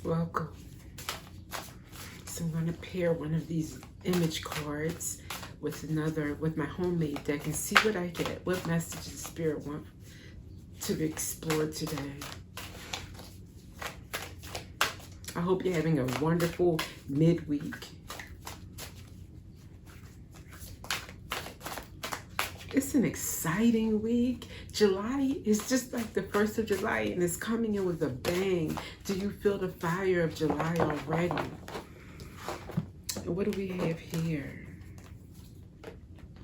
Welcome. So I'm going to pair one of these image cards with my homemade deck and see what I get. What messages Spirit want to explore today. I hope you're having a wonderful midweek. It's an exciting week. July is just like the 1st of July and it's coming in with a bang. Do you feel the fire of July already? And what do we have here?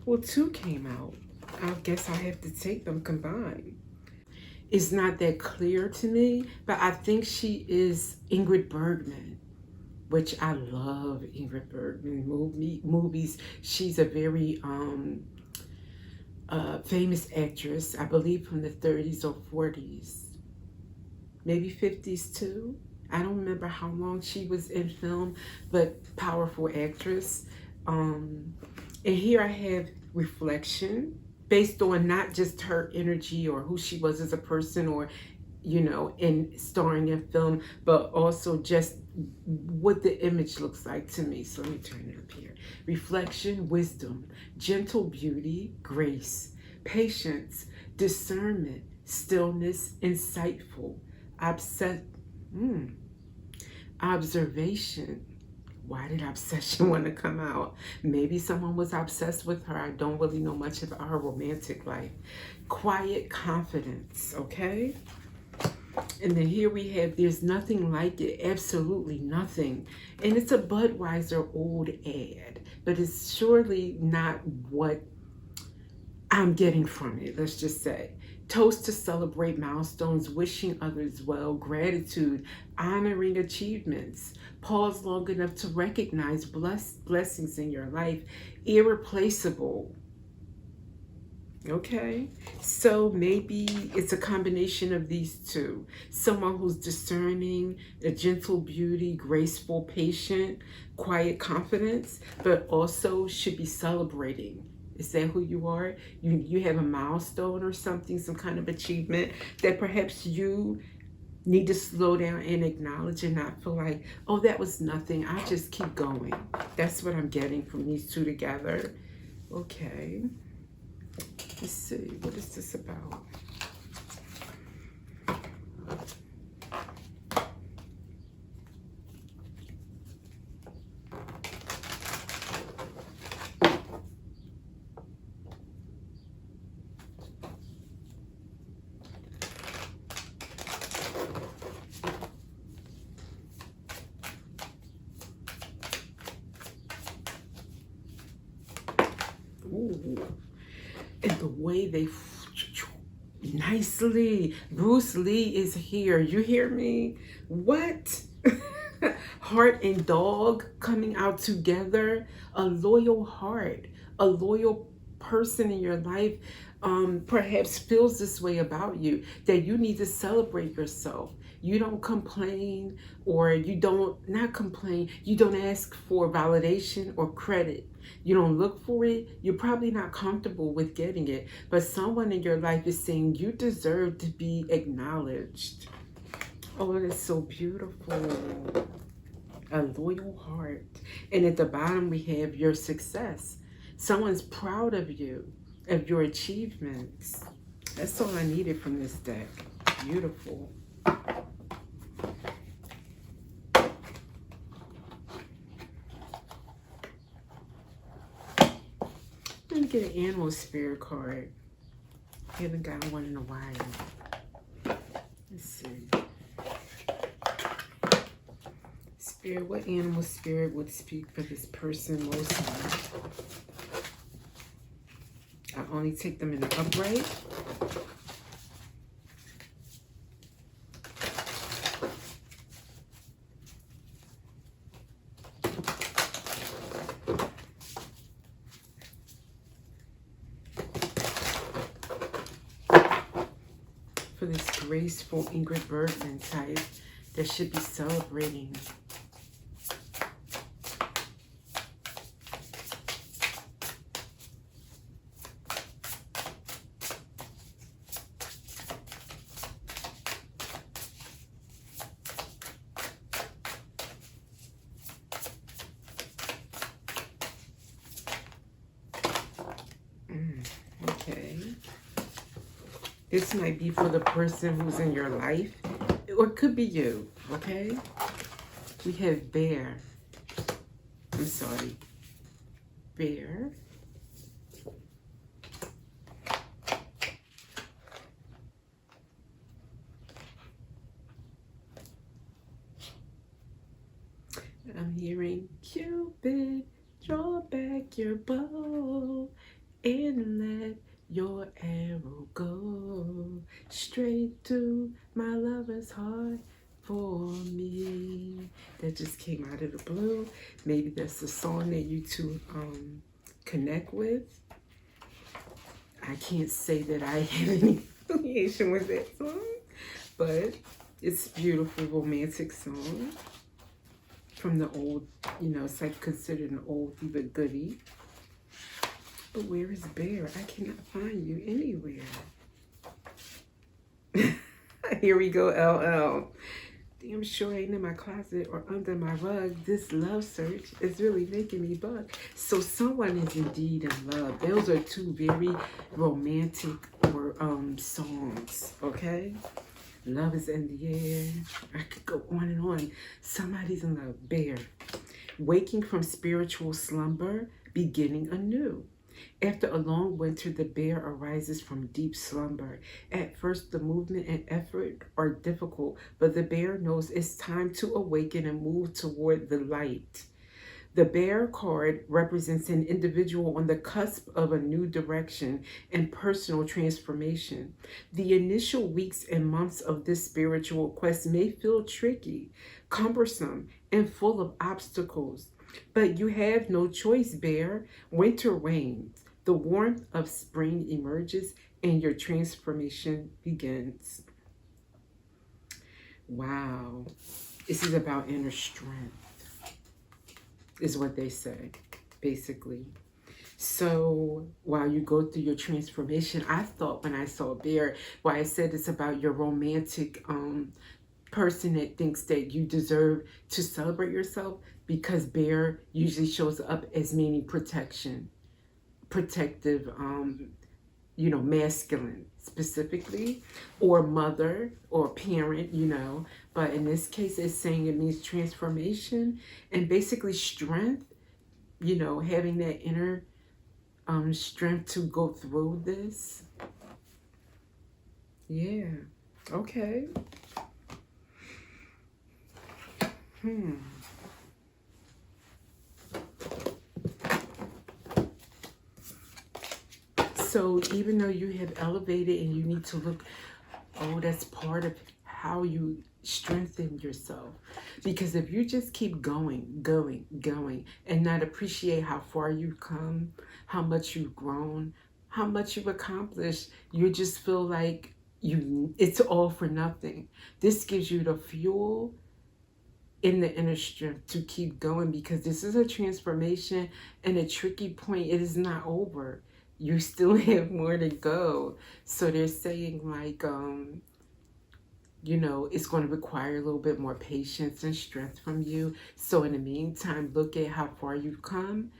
Well, 2 came out. I guess I have to take them combined. It's not that clear to me, but I think she is Ingrid Bergman, which I love Ingrid Bergman movies. She's a very famous actress, I believe from the 30s or 40s, maybe 50s too. I don't remember how long she was in film, but powerful actress. And here I have reflection based on not just her energy or who she was as a person or, you know, in starring in film, but also just what the image looks like to me. So let me turn it up here. Reflection, wisdom, gentle beauty, grace, patience, discernment, stillness, insightful, observation. Why did obsession want to come out? Maybe someone was obsessed with her. I don't really know much about her romantic life. Quiet confidence, okay? And then here we have, there's nothing like it, absolutely nothing. And it's a Budweiser old ad, but it's surely not what I'm getting from it, let's just say. Toast to celebrate milestones, wishing others well, gratitude, honoring achievements. Pause long enough to recognize blessings in your life. Irreplaceable. Okay, so maybe it's a combination of these two. Someone who's discerning, a gentle beauty, graceful, patient, quiet confidence, but also should be celebrating. Is that who you are? You have a milestone or something, some kind of achievement that perhaps you need to slow down and acknowledge and not feel like, oh, that was nothing. I'll just keep going. That's what I'm getting from these two together. Okay. Let's see. What is this about? Ooh. And the way they nicely, Bruce Lee is here. You hear me? What? Heart and dog coming out together. A loyal heart, a loyal person in your life perhaps feels this way about you, that you need to celebrate yourself. You don't complain, or you don't ask for validation or credit. You don't look for it. You're probably not comfortable with getting it, but someone in your life is saying you deserve to be acknowledged. Oh, it is so beautiful. A loyal heart. And at the bottom, we have your success. Someone's proud of you, of your achievements. That's all I needed from this deck. Beautiful. Let me get an animal spirit card. I haven't gotten one in a while. Let's see. Spirit, what animal spirit would speak for this person mostly? I only take them in the upright. For this graceful Ingrid Bergman type that should be celebrating. This might be for the person who's in your life, or it could be you, okay? We have bear. I'm sorry. Bear. I'm hearing Cupid, draw back your bow and let your arrow go straight to my lover's heart for me. That just came out of the blue. Maybe that's the song that you two connect with. I can't say that I have any affiliation with that song, but it's a beautiful romantic song from the old, you know, it's like considered an oldie but goodie. But where is Bear? I cannot find you anywhere. Here we go, LL. Damn sure ain't in my closet or under my rug. This love search is really making me bug. So someone is indeed in love. Those are two very romantic songs, okay? Love is in the air. I could go on and on. Somebody's in love. Bear. Waking from spiritual slumber, beginning anew. After a long winter, the bear arises from deep slumber. At first, the movement and effort are difficult, but the bear knows it's time to awaken and move toward the light. The bear card represents an individual on the cusp of a new direction and personal transformation. The initial weeks and months of this spiritual quest may feel tricky, cumbersome, and full of obstacles. But you have no choice, bear. Winter wanes, the warmth of spring emerges, and your transformation begins. Wow. This is about inner strength, is what they say, basically. So while you go through your transformation, I thought when I saw Bear, why I said it's about your romantic person that thinks that you deserve to celebrate yourself, because Bear usually shows up as meaning protection, protective, you know, masculine specifically, or mother or parent, you know. But in this case, it's saying it means transformation and basically strength, you know, having that inner strength to go through this. Yeah. Okay. So even though you have elevated and you need to look, oh, that's part of how you strengthen yourself. Because if you just keep going, and not appreciate how far you've come, how much you've grown, how much you've accomplished, you just feel like it's all for nothing. This gives you the fuel in the inner strength to keep going, because this is a transformation and a tricky point. It is not over. You still have more to go. So they're saying like, you know, it's going to require a little bit more patience and strength from you. So in the meantime, look at how far you've come,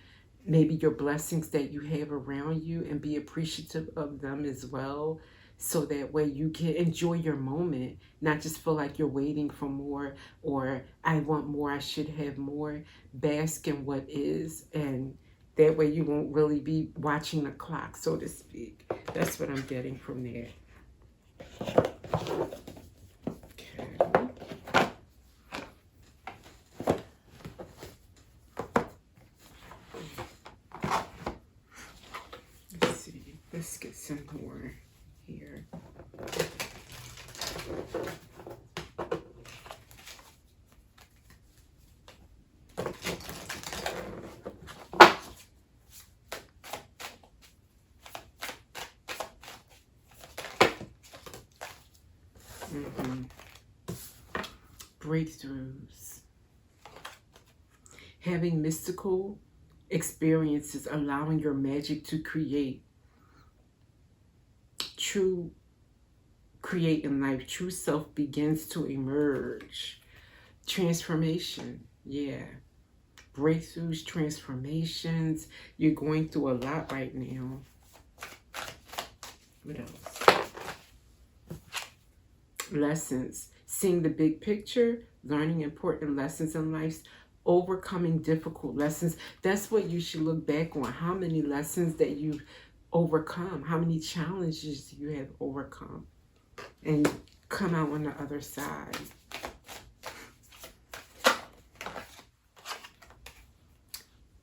maybe your blessings that you have around you, and be appreciative of them as well. So that way you can enjoy your moment, not just feel like you're waiting for more, or I want more, I should have more. Bask in what is, and that way you won't really be watching the clock, so to speak. That's what I'm getting from there. Okay. Let's see. Let's get some more here. Breakthroughs. Having mystical experiences, allowing your magic to create in life. True self begins to emerge. Transformation. Yeah. Breakthroughs, transformations. You're going through a lot right now. What else? Lessons. Seeing the big picture, learning important lessons in life, overcoming difficult lessons. That's what you should look back on. How many lessons that you've overcome, how many challenges you have overcome, and come out on the other side.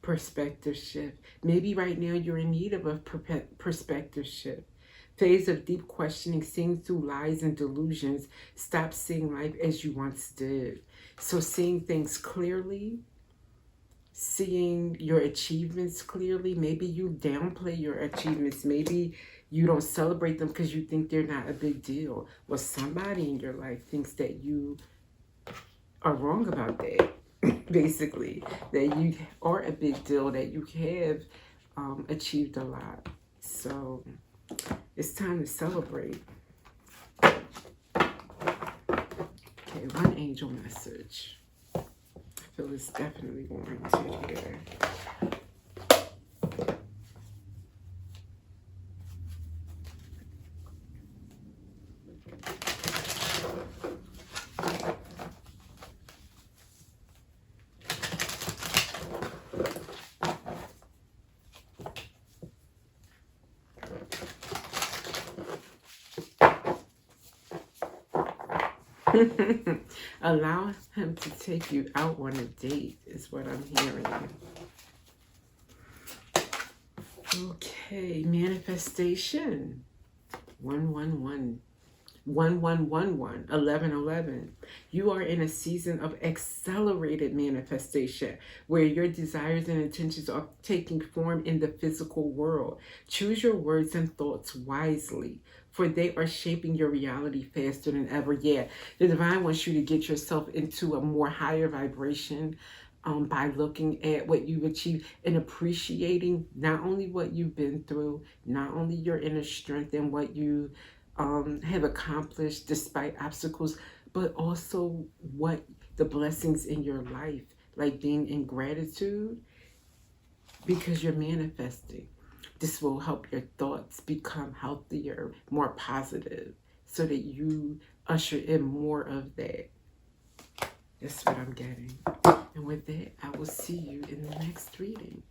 Perspective shift. Maybe right now you're in need of a perspective shift. Phase of deep questioning, seeing through lies and delusions. Stop seeing life as you once did. So seeing things clearly, seeing your achievements clearly. Maybe you downplay your achievements. Maybe you don't celebrate them because you think they're not a big deal. Well, somebody in your life thinks that you are wrong about that. Basically, that you are a big deal, that you have achieved a lot. So it's time to celebrate. Okay, one angel message. I feel it's definitely warranted here. Allow him to take you out on a date is what I'm hearing. Okay, manifestation. 111. 1111, 1111. You are in a season of accelerated manifestation where your desires and intentions are taking form in the physical world. Choose your words and thoughts wisely, for they are shaping your reality faster than ever. Yeah, the divine wants you to get yourself into a more higher vibration by looking at what you've achieved and appreciating not only what you've been through, not only your inner strength and what you have accomplished despite obstacles, but also what the blessings in your life, like being in gratitude because you're manifesting. This will help your thoughts become healthier, more positive, so that you usher in more of that. That's what I'm getting. And with that, I will see you in the next reading.